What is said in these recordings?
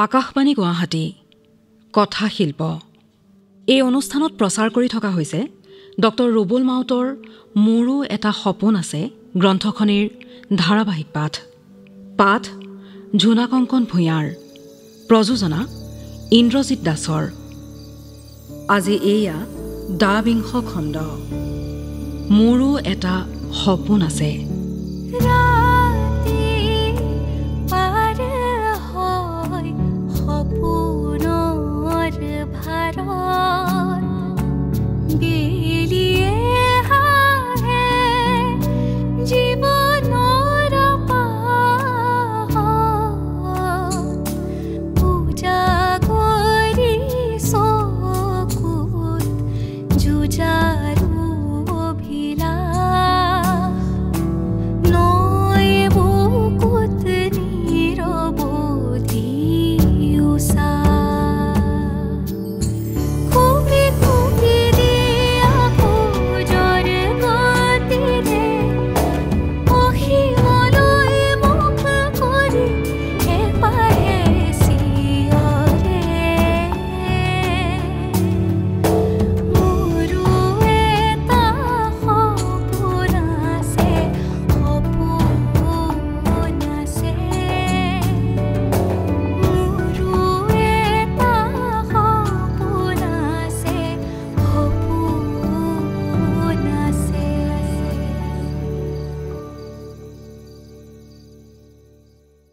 আকাশবাণী গুৱাহাটী কথা শিল্প এই অনুষ্ঠানত প্ৰচাৰ কৰি থকা হৈছে ডক্টৰ ৰুবুল মাউতৰ মোৰো এটা সপোন আছে গ্ৰন্থখনিৰ ধাৰাবাহিক পাঠ ঝুনা কংকন ভূঞাৰ প্ৰযোজনা ইন্দ্ৰজিৎ দাসৰ আজি এয়া ২২ খণ্ড মোৰো এটা সপোন আছে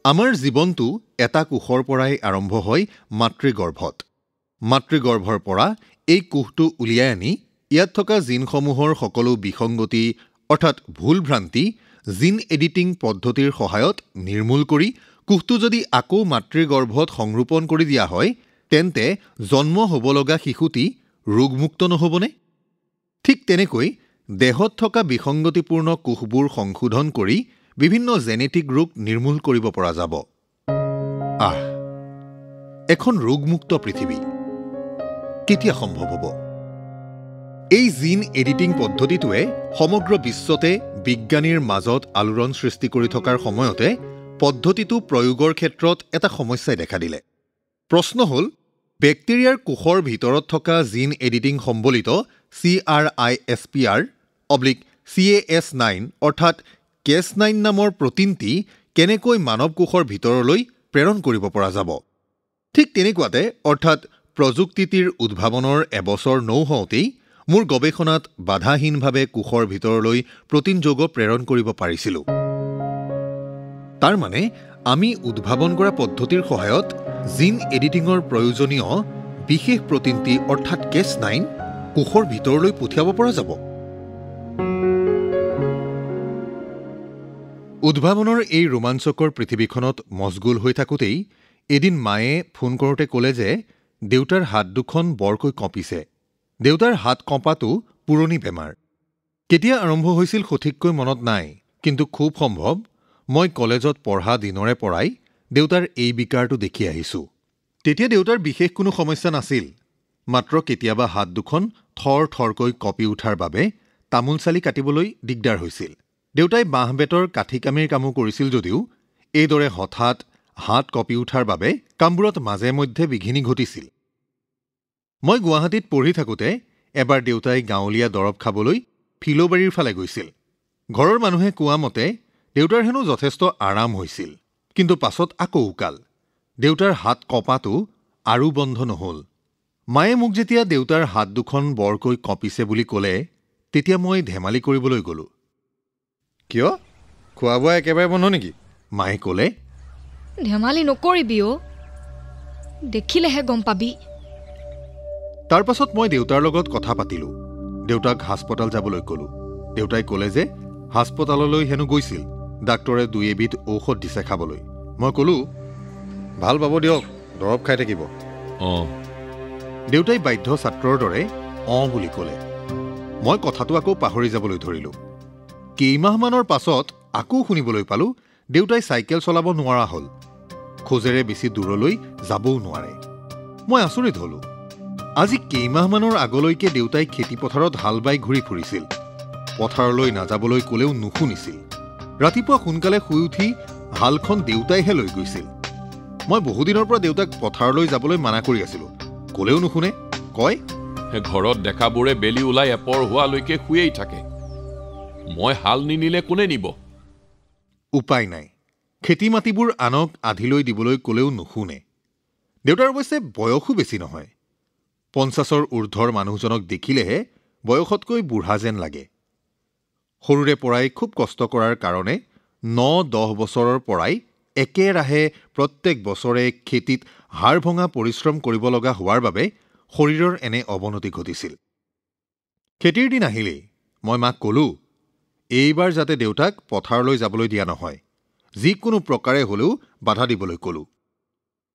আমাৰ জীৱনটো এটা কোষৰ পৰাই আৰম্ভ হয় মাতৃগৰ্ভত। মাতৃগৰ্ভৰ পৰা এই কোষটো উলিয়াই আনি ইয়াত থকা জিনসমূহৰ সকলো বিসংগতি অৰ্থাৎ ভুল ভ্ৰান্তি জিন এডিটিং পদ্ধতিৰ সহায়ত নিৰ্মূল কৰি কোষটো যদি আকৌ মাতৃগৰ্ভত সংৰোপণ কৰি দিয়া হয় তেন্তে জন্ম হ'ব লগা শিশুটি ৰোগমুক্ত নহ'বনে? ঠিক তেনেকৈ দেহত থকা বিসংগতিপূৰ্ণ কোষবোৰ সংশোধন কৰি বিভিন্ন জেনেটিক ৰোগ নিৰ্মূল কৰিব পৰা যাব। এখন ৰোগমুক্ত পৃথিৱী কেতিয়া সম্ভৱ হ'ব? এই জিন এডিটিং পদ্ধতিটোৱে সমগ্ৰ বিশ্বতে বিজ্ঞানীৰ মাজত আলোড়ন সৃষ্টি কৰি থকাৰ সময়তে পদ্ধতিটো প্ৰয়োগৰ ক্ষেত্ৰত এটা সমস্যাই দেখা দিলে। প্ৰশ্ন হ'ল বেক্টেৰিয়াৰ কোষৰ ভিতৰত থকা জিন এডিটিং সম্বলিত CRISPR/CAS9 অৰ্থাৎ Cas9 নামৰ প্ৰটিনটি কেনেকৈ মানৱ কোষৰ ভিতৰলৈ প্ৰেৰণ কৰিব পৰা যাব। ঠিক তেনেকুৱাতে অৰ্থাৎ প্ৰযুক্তিটিৰ উদ্ভাৱনৰ এবছৰ নৌহওঁতেই মোৰ গৱেষণাত বাধাহীনভাৱে কোষৰ ভিতৰলৈ প্ৰটিন যৌগ প্ৰেৰণ কৰিব পাৰিছিলোঁ। তাৰ মানে আমি উদ্ভাৱন কৰা পদ্ধতিৰ সহায়ত জিন এডিটিঙৰ প্ৰয়োজনীয় বিশেষ প্ৰটিনটি অৰ্থাৎ Cas9 কোষৰ ভিতৰলৈ পঠিয়াব পৰা যাব। উদ্ভাৱনৰ এই ৰোমাঞ্চকৰ পৃথিৱীখনত মছগুল হৈ থাকোঁতেই এদিন মায়ে ফোন কৰোঁতে ক'লে যে দেউতাৰ হাত দুখন বৰকৈ কঁপিছে। দেউতাৰ হাত কঁপাটো পুৰণি বেমাৰ। কেতিয়া আৰম্ভ হৈছিল সঠিককৈ মনত নাই, কিন্তু খুব সম্ভৱ মই কলেজত পঢ়া দিনৰে পৰাই দেউতাৰ এই বিকাৰটো দেখি আহিছোঁ। তেতিয়া দেউতাৰ বিশেষ কোনো সমস্যা নাছিল, মাত্ৰ কেতিয়াবা হাত দুখন থৰ থৰকৈ কঁপি উঠাৰ বাবে তামোল চালি কাটিবলৈ দিগদাৰ হৈছিল। দেউতাই বাঁহ বেতৰ কাঠি কামিৰ কামো কৰিছিল যদিও এইদৰে হঠাৎ হাত কঁপি উঠাৰ বাবে কামবোৰত মাজে মধ্যে বিঘিনি ঘটিছিল। মই গুৱাহাটীত পঢ়ি থাকোঁতে এবাৰ দেউতাই গাঁৱলীয়া দৰৱ খাবলৈ ফিল'বাৰীৰ ফালে গৈছিল। ঘৰৰ মানুহে কোৱা মতে দেউতাৰ হেনো যথেষ্ট আৰাম হৈছিল, কিন্তু পাছত আকৌ উকাল। দেউতাৰ হাত কঁপাটো আৰু বন্ধ নহ'ল। মায়ে মোক যেতিয়া দেউতাৰ হাত দুখন বৰকৈ কঁপিছে বুলি ক'লে তেতিয়া মই ধেমালি কৰিবলৈ গ'লোঁ। কিয়? খোৱা বোৱা একেবাৰে বন্ধ নেকি? মায়ে ক'লে। ধেমালি নকৰিবি অ', দেখিলেহে গম পাবি। তাৰ পাছত মই দেউতাৰ লগত কথা পাতিলোঁ। দেউতাক হাস্পতাল যাবলৈ ক'লোঁ। দেউতাই ক'লে যে হাস্পতাললৈ হেনো গৈছিল, ডাক্তৰে 2 এবিধ ঔষধ দিছে খাবলৈ। মই ক'লোঁ ভাল পাব দিয়ক, দৰৱ খাই থাকিব। দেউতাই বাধ্য ছাত্ৰৰ দৰে বুলি ক'লে। মই কথাটো আকৌ পাহৰি যাবলৈ ধৰিলোঁ। কেইমাহমানৰ পাছত আকৌ শুনিবলৈ পালোঁ দেউতাই চাইকেল চলাব নোৱাৰা হ'ল, খোজেৰে বেছি দূৰলৈ যাবও নোৱাৰে। মই আচৰিত হ'লোঁ। আজি কেইমাহমানৰ আগলৈকে দেউতাই খেতিপথাৰত হাল বাই ঘূৰি ফুৰিছিল। পথাৰলৈ নাযাবলৈ ক'লেও নুশুনিছিল। ৰাতিপুৱা সোনকালে শুই উঠি হালখন দেউতাইহে লৈ গৈছিল। মই বহুদিনৰ পৰা দেউতাক পথাৰলৈ যাবলৈ মানা কৰি আছিলোঁ, ক'লেও নুশুনে। কয় ঘৰত দেখাবোৰে বেলি ওলাই এপৰ হোৱালৈকে শুয়েই থাকে। মই হাল নিনিলে কোনে নিব? উপায় নাই। খেতি মাটিবোৰ আনক আধিলৈ দিবলৈ ক'লেও নুশুনে। দেউতাৰ অৱশ্যে বয়সো বেছি নহয়। 50ৰ ঊৰ্ধৰ মানুহজনক দেখিলেহে বয়সতকৈ বুঢ়া যেন লাগে। সৰুৰে পৰাই খুব কষ্ট কৰাৰ কাৰণে 9-10 বছৰৰ পৰাই একেৰাহে প্ৰত্যেক বছৰে খেতিত হাড় ভঙা পৰিশ্ৰম কৰিব লগা হোৱাৰ বাবে শৰীৰৰ এনে অৱনতি ঘটিছিল। খেতিৰ দিন আহিলেই মই মাক ক'লোঁ, এইবাৰ যাতে দেউতাক পথাৰলৈ যাবলৈ দিয়া নহয়, যিকোনো প্ৰকাৰে হ'লেও বাধা দিবলৈ ক'লোঁ।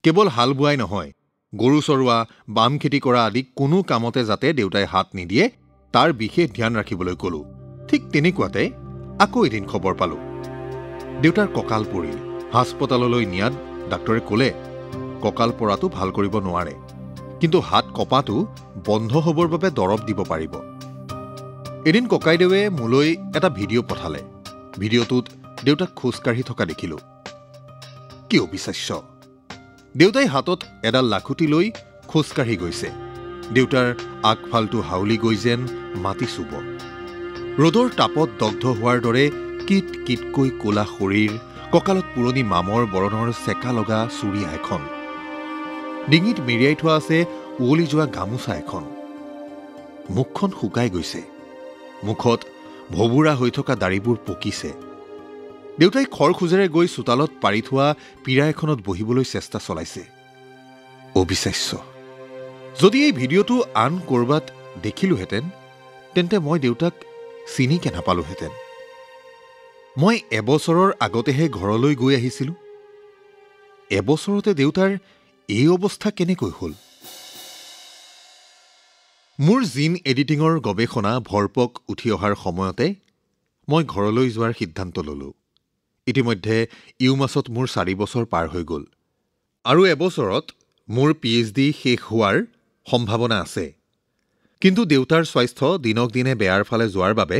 কেৱল হাল বোৱাই নহয়, গৰু চৰোৱা, বাম খেতি কৰা আদি কোনো কামতে যাতে দেউতাই হাত নিদিয়ে তাৰ বিশেষ ধ্যান ৰাখিবলৈ ক'লোঁ। ঠিক তেনেকুৱাতে আকৌ এদিন খবৰ পালোঁ, দেউতাৰ কঁকাল পৰিল। হাস্পতাললৈ নিয়াত ডাক্তৰে ক'লে কঁকাল পৰাটো ভাল কৰিব নোৱাৰে, কিন্তু হাত কঁপাটো বন্ধ হ'বৰ বাবে দৰৱ দিব পাৰিব। এদিন ককাইদেৱে মোলৈ এটা ভিডিঅ' পঠালে। ভিডিঅ'টোত দেউতাক খোজকাঢ়ি থকা দেখিলোঁ। কি অবিশ্বাস্য! দেউতাই হাতত এডাল লাখুটি লৈ খোজকাঢ়ি গৈছে। দেউতাৰ আগফালটো হাউলি গৈ যেন মাটি চুব। ৰ'দৰ তাপত দগ্ধ হোৱাৰ দৰে কিট কিটকৈ ক'লা শৰীৰ, কঁকালত পুৰণি মামৰ বৰণৰ চেকা লগা চুৰিয়া এখন, ডিঙিত মেৰিয়াই থোৱা আছে উৱলি যোৱা গামোচা এখন। মুখখন শুকাই গৈছে, মুখত ভবুৰা হৈ থকা দাড়িবোৰ পকিছে। দেউতাই খৰখোজেৰে গৈ চোতালত পাৰি থোৱা পীৰা এখনত বহিবলৈ চেষ্টা চলাইছে। অবিশ্বাস্য! যদি এই ভিডিঅ'টো আন ক'ৰবাত দেখিলোহেঁতেন তেন্তে মই দেউতাক চিনিকে নাপালোহেঁতেন। মই এবছৰৰ আগতেহে ঘৰলৈ গৈ আহিছিলোঁ। এবছৰতে দেউতাৰ এই অৱস্থা কেনেকৈ হ'ল? মোৰ জিন এডিটিঙৰ গৱেষণা ভৰপক উঠি অহাৰ সময়তে মই ঘৰলৈ যোৱাৰ সিদ্ধান্ত ল'লোঁ। ইতিমধ্যে ইউমাছত মোৰ 4 বছৰ পাৰ হৈ গ'ল আৰু এবছৰত মোৰ PhD শেষ হোৱাৰ সম্ভাৱনা আছে। কিন্তু দেউতাৰ স্বাস্থ্য দিনক দিনে বেয়াৰ ফালে যোৱাৰ বাবে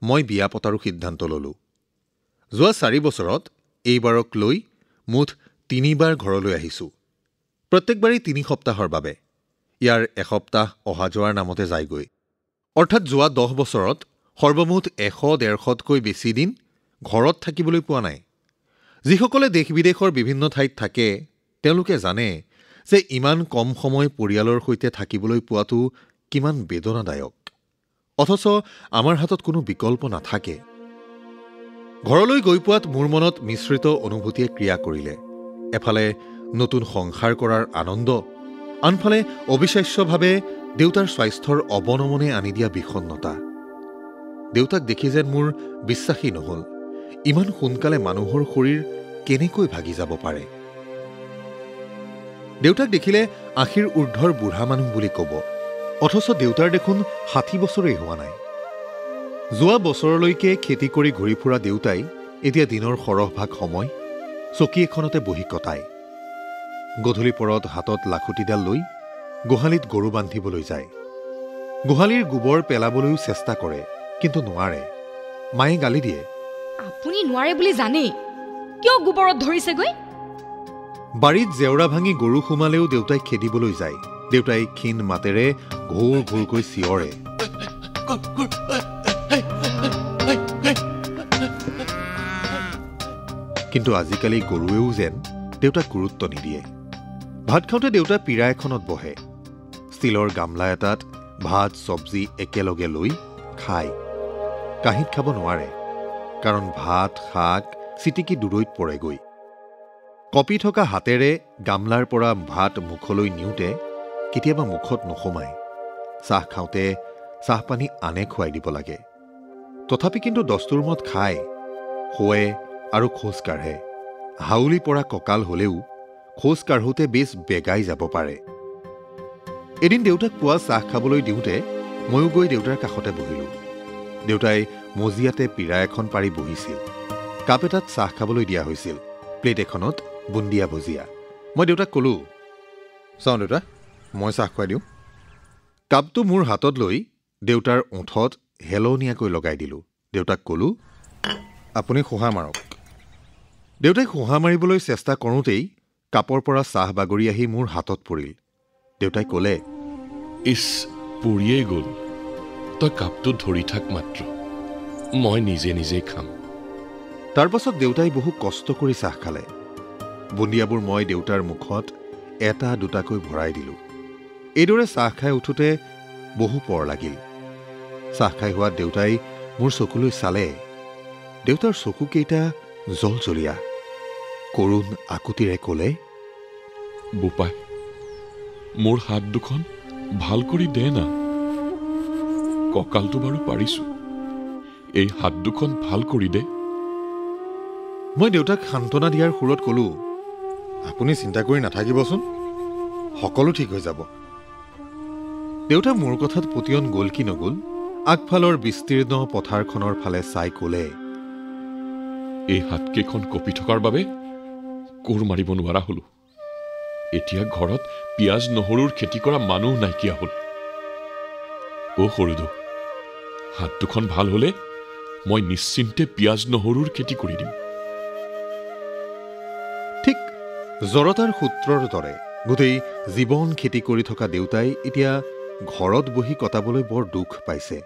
মই বিয়া পতাৰো সিদ্ধান্ত ল'লোঁ। যোৱা 4 বছৰত এইবাৰক লৈ মুঠ 3 বাৰ ঘৰলৈ আহিছোঁ। প্ৰত্যেকবাৰেই 3 সপ্তাহৰ বাবে। ইয়াৰ এসপ্তাহ অহা যোৱাৰ নামতে যায়গৈ। অৰ্থাৎ যোৱা 10 বছৰত সৰ্বমুঠ 100-150তকৈ বেছি দিন ঘৰত থাকিবলৈ পোৱা নাই। যিসকলে দেশ বিদেশৰ বিভিন্ন ঠাইত থাকে তেওঁলোকে জানে যে ইমান কম সময় পৰিয়ালৰ সৈতে থাকিবলৈ পোৱাটো কিমান বেদনাদায়ক। অথচ আমাৰ হাতত কোনো বিকল্প নাথাকে। ঘৰলৈ গৈ পোৱাত মোৰ মনত মিশ্ৰিত অনুভূতিয়ে ক্ৰিয়া কৰিলে। এফালে নতুন সংসাৰ কৰাৰ আনন্দ, আনফালে অবিশ্বাস্যভাৱে দেউতাৰ স্বাস্থ্যৰ অৱনমনে আনি দিয়া বিষণ্ণতা। দেউতাক দেখি যেন মোৰ বিশ্বাসেই নহ'ল, ইমান সোনকালে মানুহৰ শৰীৰ কেনেকৈ ভাগি যাব পাৰে। দেউতাক দেখিলে 80ৰ ঊৰ্ধৰ বুঢ়া মানুহ বুলি ক'ব, অথচ দেউতাৰ দেখোন 60 বছৰেই হোৱা নাই। যোৱা বছৰলৈকে খেতি কৰি ঘূৰি ফুৰা দেউতাই এতিয়া দিনৰ সৰহভাগ সময় চকী এখনতে বহি কটায়। গধূলি পৰত হাতত লাখুটিডাল লৈ গোহালিত গৰু বান্ধিবলৈ যায়। গোহালিৰ গোবৰ পেলাবলৈও চেষ্টা কৰে, কিন্তু নোৱাৰে। মায়ে গালি দিয়ে, আপুনি নোৱাৰে বুলি জানেই কিয় গোবৰত ধৰিছেগৈ? বাৰীত জেওৰা ভাঙি গৰু সোমালেও দেউতাই খেদিবলৈ যায়। দেউতাই ক্ষীণ মাতেৰে ঘূৰ ঘূৰকৈ চিঞৰে। কিন্তু আজিকালি গৰুৱেও যেন দেউতাক গুৰুত্ব নিদিয়ে। ভাত খাওঁতে দেউতা পীৰা এখনত বহে। ষ্টীলৰ গামলা এটাত ভাত চব্জি একেলগে লৈ খায়। কাঁহীত খাব নোৱাৰে, কাৰণ ভাত শাক চিটিকি দূৰৈত পৰেগৈ। কপি থকা হাতেৰে গামলাৰ পৰা ভাত মুখলৈ নিওঁতে কেতিয়াবা মুখত নোসোমায়। চাহ খাওঁতে চাহপানী আনে খুৱাই দিব লাগে। তথাপি কিন্তু দস্তুৰমত খায়, শোৱে আৰু খোজ কাঢ়ে। হাউলি পৰা কঁকাল হ'লেও খোজ কাঢ়োতে বেছ বেগাই যাব পাৰে। এদিন দেউতাক পুৱা চাহ খাবলৈ দিওঁতে ময়ো গৈ দেউতাৰ কাষতে বহিলোঁ। দেউতাই মজিয়াতে পীৰা এখন পাৰি বহিছিল। কাপ এটাত চাহ খাবলৈ দিয়া হৈছিল, প্লেট এখনত বুন্দিয়া ভুজিয়া। মই দেউতাক ক'লোঁ, চাওঁ দেউতা, মই চাহ খুৱাই দিওঁ। কাপটো মোৰ হাতত লৈ দেউতাৰ ওঠত হেলনীয়াকৈ লগাই দিলোঁ। দেউতাক ক'লোঁ, আপুনি শোহা মাৰক। দেউতাই শোহা মাৰিবলৈ চেষ্টা কৰোঁতেই কাপৰ পৰা চাহ বাগৰি আহি মোৰ হাতত পৰিল। দেউতাই ক'লে, ইছ, পৰিয়েই গ'ল। তই কাপটো ধৰি থাক মাত্ৰ, মই নিজে নিজেই খাম। তাৰ পাছত দেউতাই বহু কষ্ট কৰি চাহ খালে। বুন্দিয়াবোৰ মই দেউতাৰ মুখত এটা দুটাকৈ ভৰাই দিলোঁ। এইদৰে চাহ খাই উঠোঁতে বহু পৰ লাগিল। চাহ খাই হোৱাত দেউতাই মোৰ চকুলৈ চালে। দেউতাৰ চকুকেইটা জলজলীয়া। কৰুণ আকুতিৰে ক'লে, বোপাই, মোৰ হাত দুখন ভাল কৰি দে না। কঁকালটো বাৰু পাৰিছোঁ, এই হাত দুখন ভাল কৰি দে। মই দেউতাক সান্তনা দিয়াৰ সুৰত ক'লোঁ, আপুনি চিন্তা কৰি নাথাকিবচোন, সকলো ঠিক হৈ যাব। দেউতা মোৰ কথাত পতিয়ন গ'ল কি নগ'ল, আগফালৰ বিস্তীৰ্ণ পথাৰখনৰ ফালে চাই ক'লে, এই হাতকেইখন কঁপি থকাৰ বাবে কোৰ মাৰিব নোৱাৰা হলোঁ। এতিয়া ঘৰত পিঁয়াজ নহৰুৰ খেতি কৰা মানুহ নাইকিয়া হ'ল। অ' সৰুদু, হাত দুখন ভাল হ'লে মই নিশ্চিন্তে পিঁয়াজ নহৰুৰ খেতি কৰি দিম। ঠিক জড়তাৰ সূত্ৰৰ দৰে গোটেই জীৱন খেতি কৰি থকা দেউতাই এতিয়া ঘৰত বহি কটাবলৈ বৰ দুখ পাইছে।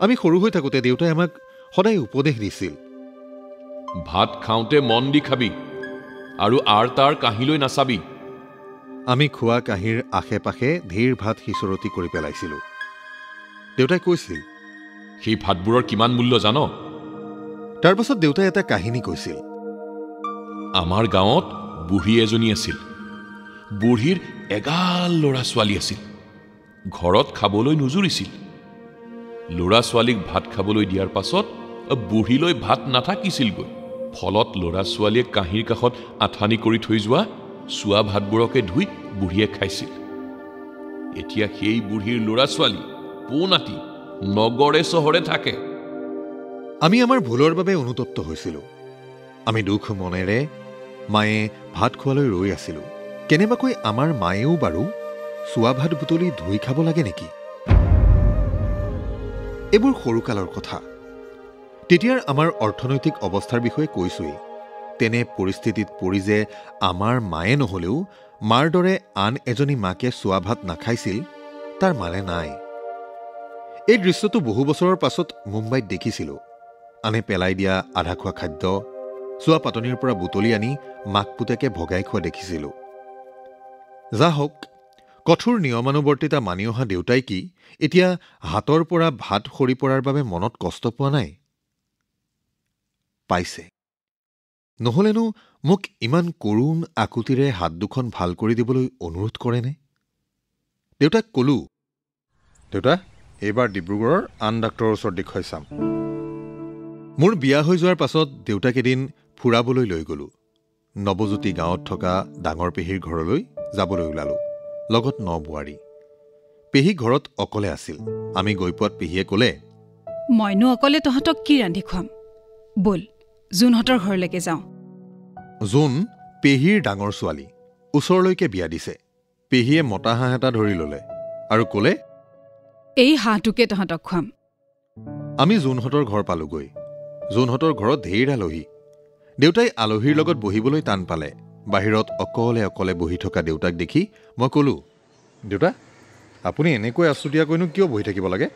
আমি সৰু হৈ থাকোঁতে দেউতাই আমাক সদায় উপদেশ দিছিল, ভাত খাওঁতে মন দি খাবি আৰু আৰ তাৰ কাঁহীলৈ নাচাবি। আমি খোৱা কাঁহীৰ আশে পাশে ঢেৰ ভাত সিঁচৰতি কৰি পেলাইছিলোঁ। দেউতাই কৈছিল, সেই ভাতবোৰৰ কিমান মূল্য জান? তাৰ পাছত দেউতাই এটা কাহিনী কৈছিল। আমাৰ গাঁৱত বুঢ়ী এজনী আছিল। বুঢ়ীৰ এগাল ল'ৰা ছোৱালী আছিল। ঘৰত খাবলৈ নুজুৰিছিল। ল'ৰা ছোৱালীক ভাত খাবলৈ দিয়াৰ পাছত বুঢ়ীলৈ ভাত নাথাকিছিলগৈ। ফলত ল'ৰা ছোৱালীয়ে কাঁহীৰ কাষত আঠানি কৰি থৈ যোৱা চোৱা ভাতবোৰকে ধুই বুঢ়ীয়ে খাইছিল। এতিয়া সেই বুঢ়ীৰ ল'ৰা ছোৱালী পোনাতি নগৰে চহৰে থাকে। আমি আমাৰ ভুলৰ বাবে অনুতপ্ত হৈছিলোঁ। আমি দুখ মনেৰে মায়ে ভাত খোৱালৈ ৰৈ আছিলোঁ। কেনেবাকৈ আমাৰ মায়েও বাৰু চোৱা ভাত বুটলি ধুই খাব লাগে নেকি? এইবোৰ সৰুকালৰ কথা। তেতিয়াৰ আমাৰ অৰ্থনৈতিক অৱস্থাৰ বিষয়ে কৈছোৱেই। তেনে পৰিস্থিতিত পৰি যে আমাৰ মায়ে নহ'লেও মাৰ দৰে আন এজনী মাকে চোৱা ভাত নাখাইছিল, তাৰ মানে নাই। এই দৃশ্যটো বহু বছৰৰ পাছত মুম্বাইত দেখিছিলোঁ। আনে পেলাই দিয়া আধা খোৱা খাদ্য চোৱা পাতনিৰ পৰা বুটলি আনি মাক পুতেকে ভগাই খোৱা দেখিছিলোঁ। যা হওক, কঠোৰ নিয়মানুৱৰ্তিতা মানি অহা দেউতাই কি এতিয়া হাতৰ পৰা ভাত সৰি পৰাৰ বাবে মনত কষ্ট পোৱা নাই? পাইছে। নহ'লেনো মোক ইমান কৰুণ আকুতিৰে হাত দুখন ভাল কৰি দিবলৈ অনুৰোধ কৰেনে? দেউতাক ক'লোঁ, দেউতা, এইবাৰ ডিব্ৰুগড়ৰ আন ডাক্তৰৰ ওচৰত দেখুৱাই চাম। মোৰ বিয়া হৈ যোৱাৰ পাছত দেউতাক এদিন ফুৰাবলৈ লৈ গ'লোঁ। নৱজ্যোতি গাঁৱত থকা ডাঙৰ পেহীৰ ঘৰলৈ যাবলৈ ওলালোঁ, লগত 9 বোৱাৰী। পেহী ঘৰত অকলে আছিল। আমি গৈ পোৱাত পেহীয়ে ক'লে, মইনো অকলে তহঁতক কি ৰান্ধি খুৱাম? ব'ল জোনহঁতৰ ঘৰলৈকে যাওঁ। জোন পেহীৰ ডাঙৰ ছোৱালী, ওচৰলৈকে বিয়া দিছে। পেহীয়ে মতা হাঁহ এটা ধৰি ল'লে আৰু ক'লে, এই হাঁহটোকে তহঁতক খুৱাম। আমি জোনহঁতৰ ঘৰ পালোগৈ। জোনহঁতৰ ঘৰত ঢেৰ আলহী। দেউতাই আলহীৰ লগত বহিবলৈ টান পালে। বাহিৰত অকলে অকলে বহি থকা দেউতাক দেখি মই ক'লোঁ, দেউতা, আপুনি এনেকৈ আছুতীয়াকৈনো কিয় বহি থাকিব লাগে?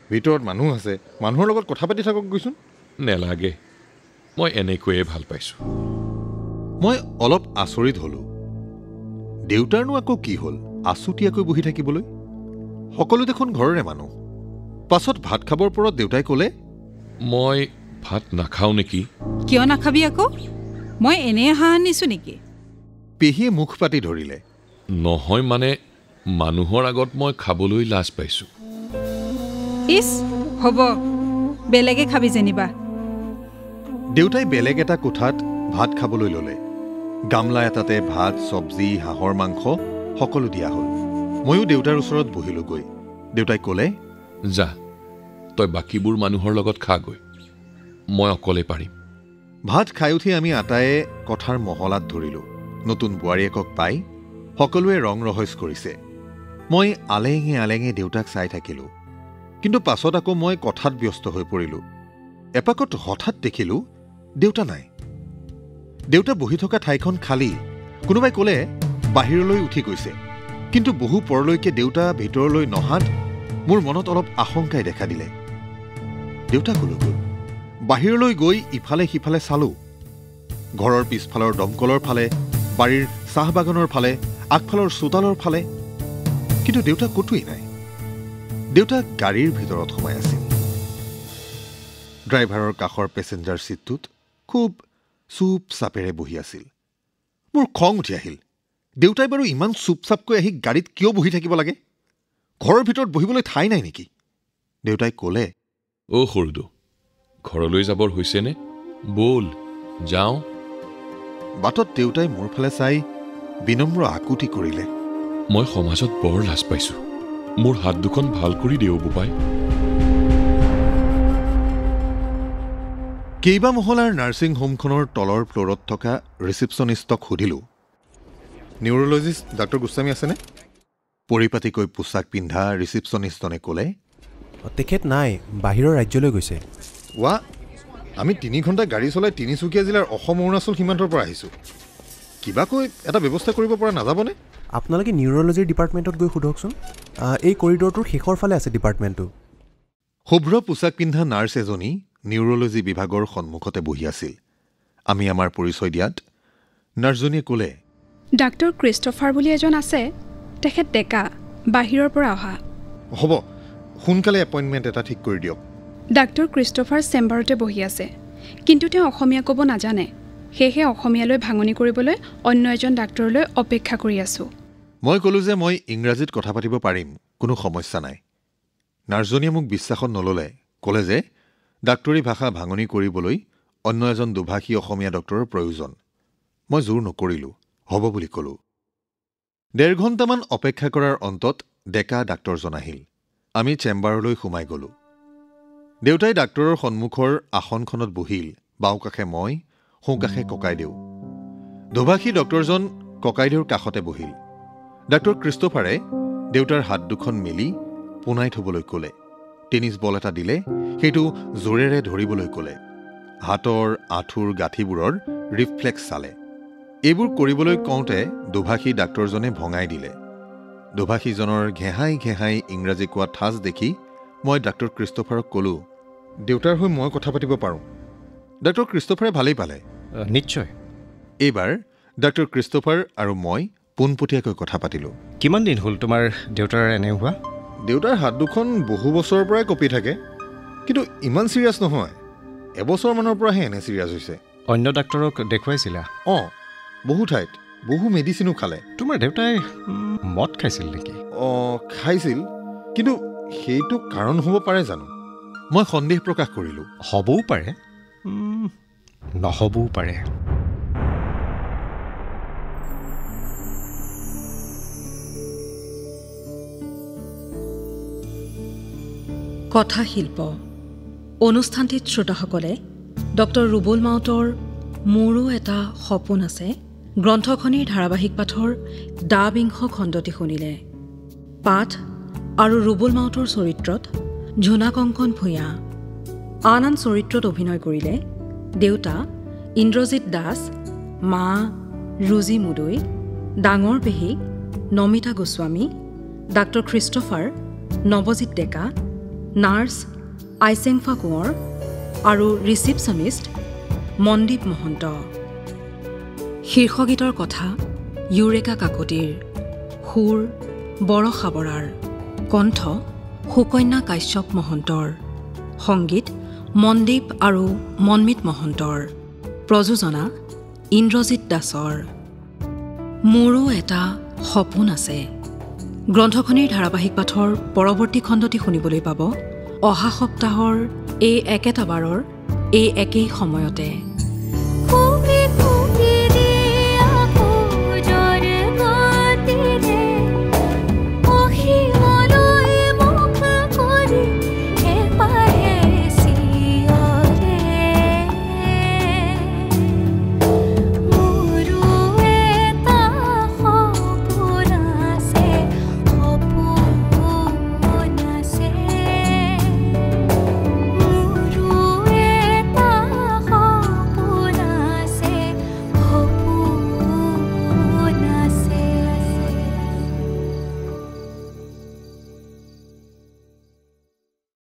ভিতৰত মানুহ আছে, মানুহৰ লগত কথা পাতি থাকক গৈচোন। নেলাগে, মই এনেকৈয়ে ভাল পাইছোঁ। মই অলপ আচৰিত হ'লোঁ। দেউতাৰনো আকৌ কি হ'ল আছুতীয়াকৈ বহি থাকিবলৈ? সকলো দেখোন ঘৰৰে মানুহ। পাছত ভাত খাবৰ পৰত দেউতাই ক'লে, মই ভাত নাখাওঁ নেকি? কিয় নাখাবি আকৌ? মই এনেই হাঁহ আনিছোঁ নেকি? পেহীয়ে মুখ পাতি ধৰিলে। নহয় মানে মানুহৰ আগত মই খাবলৈ লাজ পাইছোঁ। ইছ, হ'ব, বেলেগে খাবি যেনিবা। দেউতাই বেলেগ এটা কোঠাত ভাত খাবলৈ ল'লে। গামলা এটাতে ভাত, চব্জি, হাঁহৰ মাংস সকলো দিয়া হ'ল। ময়ো দেউতাৰ ওচৰত বহিলোগৈ। দেউতাই ক'লে, যা, তই বাকীবোৰ মানুহৰ লগত খাগৈ, মই অকলে পাৰিম। ভাত খাই উঠি আমি আটায়ে কথাৰ মহলাত ধৰিলোঁ। নতুন বোৱাৰীয়েকক পাই সকলোৱে ৰং ৰহইচ কৰিছে। মই আলেঙে আলেঙে দেউতাক চাই থাকিলোঁ। কিন্তু পাছত আকৌ মই কথাত ব্যস্ত হৈ পৰিলোঁ। এপাকত হঠাৎ দেখিলোঁ দেউতা নাই। দেউতা বহি থকা ঠাইখন খালী কোনোবাই ক'লে বাহিৰলৈ উঠি গৈছে, কিন্তু বহু পৰলৈকে দেউতা ভিতৰলৈ নহাত মোৰ মনত অলপ আশংকাই দেখা দিলে। দেউতা ক'লৈ গ'ল? বাহিৰলৈ গৈ ইফালে সিফালে চালোঁ। ঘৰৰ পিছফালৰ দমকলৰ ফালে, বাৰীৰ চাহ বাগানৰ ফালে, আগফালৰ চোতালৰ ফালে, কিন্তু দেউতা ক'তোৱেই নাই। দেউতা গাড়ীৰ ভিতৰত সোমাই আছিল। ড্ৰাইভাৰৰ কাষৰ পেছেঞ্জাৰ ছিটটোত খুব চুপ চাপেৰে বহি আছিল। মোৰ খং উঠি আহিল। দেউতাই বাৰু ইমান চুপ চাপকৈ আহি গাড়ীত কিয় বহি থাকিব লাগে? ঘৰৰ ভিতৰত বহিবলৈ ঠাই নাই নেকি? দেউতাই ক'লে, অ' সৰুদো, ঘৰলৈ যাবৰ হৈছেনে? ব'ল যাওঁ। বাটত দেউতাই মোৰ ফালে চাই বিনম্ৰ আকুতি কৰিলে। মই সমাজত বৰ লাজ পাইছোঁ। মোৰ হাত দুখন ভাল কৰি দিওঁ বোপাই। কেইবা মহলাৰ নাৰ্ছিং হোমখনৰ তলৰ ফ্ল'ৰত থকা ৰিচিপশ্যনিষ্টক সুধিলোঁ, নিউৰলজিষ্ট ডাক্তৰ গোস্বামী আছেনে? পৰিপাটিকৈ পোছাক পিন্ধা ৰিচিপশ্যনিষ্টনে ক'লে, তেখেত নাই, বাহিৰৰ ৰাজ্যলৈ গৈছে। ৱা, আমি 3 ঘণ্টা গাড়ী চলাই তিনিচুকীয়া জিলাৰ অসম অৰুণাচল সীমান্তৰ পৰা আহিছোঁ। কিবাকৈ এটা ব্যৱস্থা কৰিব পৰা নাযাবনে? আপোনালোকে নিউৰলজিৰ ডিপাৰ্টমেণ্টত গৈ সোধকচোন। এই কৰিডৰটোৰ শেষৰ ফালে আছে ডিপাৰ্টমেণ্টটো। শুভ্ৰ পোছাক পিন্ধা নাৰ্ছ এজনী নিউৰলজি বিভাগৰ সন্মুখতে বহি আছিল। আমি আমাৰ পৰিচয় দিয়াত নাৰ্ছজনীয়ে ক'লে, ডাক্তৰ ক্ৰিষ্টফাৰ বুলি এজন আছে, তেখেত ডেকা, বাহিৰৰ পৰা অহা। হ'ব, সোনকালে এপইণ্টমেণ্ট এটা ঠিক কৰি দিয়ক। ডাক্তৰ ক্ৰিষ্টফাৰ চেম্বাৰতে বহি আছে, কিন্তু তেওঁ অসমীয়া ক'ব নাজানে। সেয়েহে অসমীয়ালৈ ভাঙনি কৰিবলৈ অন্য এজন ডাক্তৰলৈ অপেক্ষা কৰি আছোঁ। মই ক'লোঁ যে মই ইংৰাজীত কথা পাতিব পাৰিম, কোনো সমস্যা নাই। নাৰ্ছজনীয়ে মোক বিশ্বাসত নল'লে, ক'লে যে ডাক্তৰী ভাষা ভাঙনি কৰিবলৈ অন্য এজন দুভাষী অসমীয়া ডক্তৰৰ প্ৰয়োজন। মই জোৰ নকৰিলোঁ, হ'ব বুলি ক'লোঁ। 1.5 ঘণ্টামান অপেক্ষা কৰাৰ অন্তত ডেকা ডাক্তৰজন আহিল। আমি চেম্বাৰলৈ সোমাই গ'লোঁ। দেউতাই ডাক্তৰৰ সন্মুখৰ আসনখনত বহিল। বাওঁকাষে মই, সোঁকাষে ককাইদেউ। দুভাষী ডক্তৰজন ককাইদেউৰ কাষতে বহিল। ডাক্তৰ ক্ৰিষ্টফাৰে দেউতাৰ হাত দুখন মেলি পোনাই থ'বলৈ ক'লে। টেনিছ বল এটা দিলে, সেইটো জোৰেৰে ধৰিবলৈ ক'লে। হাতৰ আঁঠুৰ গাঁঠিবোৰৰ ৰিফ্লেক্স চালে। এইবোৰ কৰিবলৈ কওঁতে দুভাষী ডাক্তৰজনে ভঙাই দিলে। দুভাষীজনৰ ঘেহাই ঘেহাই ইংৰাজী কোৱা ঠাঁচ দেখি মই ডাক্তৰ ক্ৰিষ্টফাৰক ক'লোঁ, দেউতাৰ হৈ মই কথা পাতিব পাৰোঁ। ডাক্তৰ ক্ৰিষ্টফাৰে ভালেই পালে। নিশ্চয়। এইবাৰ ডাক্তৰ ক্ৰিষ্টফাৰ আৰু মই পোনপটীয়াকৈ কথা পাতিলোঁ। কিমান দিন হ'ল তোমাৰ দেউতাৰ এনে হোৱা? দেউতাৰ হাত দুখন বহু বছৰৰ পৰাই কঁপি থাকে, কিন্তু ইমান চিৰিয়াছ নহয়। এবছৰমানৰ পৰাহে এনে চিৰিয়াছ হৈছে। অন্য ডাক্তৰক দেখুৱাইছিলা? অঁ, বহু ঠাইত, বহু মেডিচিনো খালে। তোমাৰ দেউতাই মদ খাইছিল নেকি? অঁ, খাইছিল, কিন্তু সেইটো কাৰণ হ'ব পাৰে জানো? মই সন্দেহ প্ৰকাশ কৰিলোঁ। হ'বও পাৰে, নহ'বও পাৰে। কথাশিল্প অনুষ্ঠানটিত শ্ৰোতাসকলে ডক্টৰ ৰুবুল মাউতৰ মোৰো এটা সপোন আছে গ্ৰন্থখনিৰ ধাৰাবাহিক পাঠৰ ২০ খণ্ডটি শুনিলে। পাঠ আৰু ৰুবুল মাউতৰ চৰিত্ৰত ঝুনা কংকন ভূঞা। আন আন চৰিত্ৰত অভিনয় কৰিলে দেউতা ইন্দ্ৰজিৎ দাস, মা ৰুজি মুদৈ, ডাঙৰ পেহী নমিতা গোস্বামী, ডাক্তৰ ক্ৰিষ্টফাৰ নৱজিৎ ডেকা, নাৰ্ছ আইচেংফা কোঁৱৰ আৰু ৰিচিপশ্যনিষ্ট মনদীপ মহন্ত। শীৰ্ষগীতৰ কথা ইউৰেকা কাকতিৰ, সুৰ বৰষা বৰাৰ, কণ্ঠ সুকন্যা কাশ্যপ মহন্তৰ, সংগীত মনদীপ আৰু মনমিত মহন্তৰ, প্ৰযোজনা ইন্দ্ৰজিৎ দাসৰ। মোৰো এটা সপোন আছে গ্ৰন্থখনিৰ ধাৰাবাহিক পাঠৰ পৰৱৰ্তী খণ্ডটি শুনিবলৈ পাব অহা সপ্তাহৰ এই একেটা বাৰৰ এই একেই সময়তে।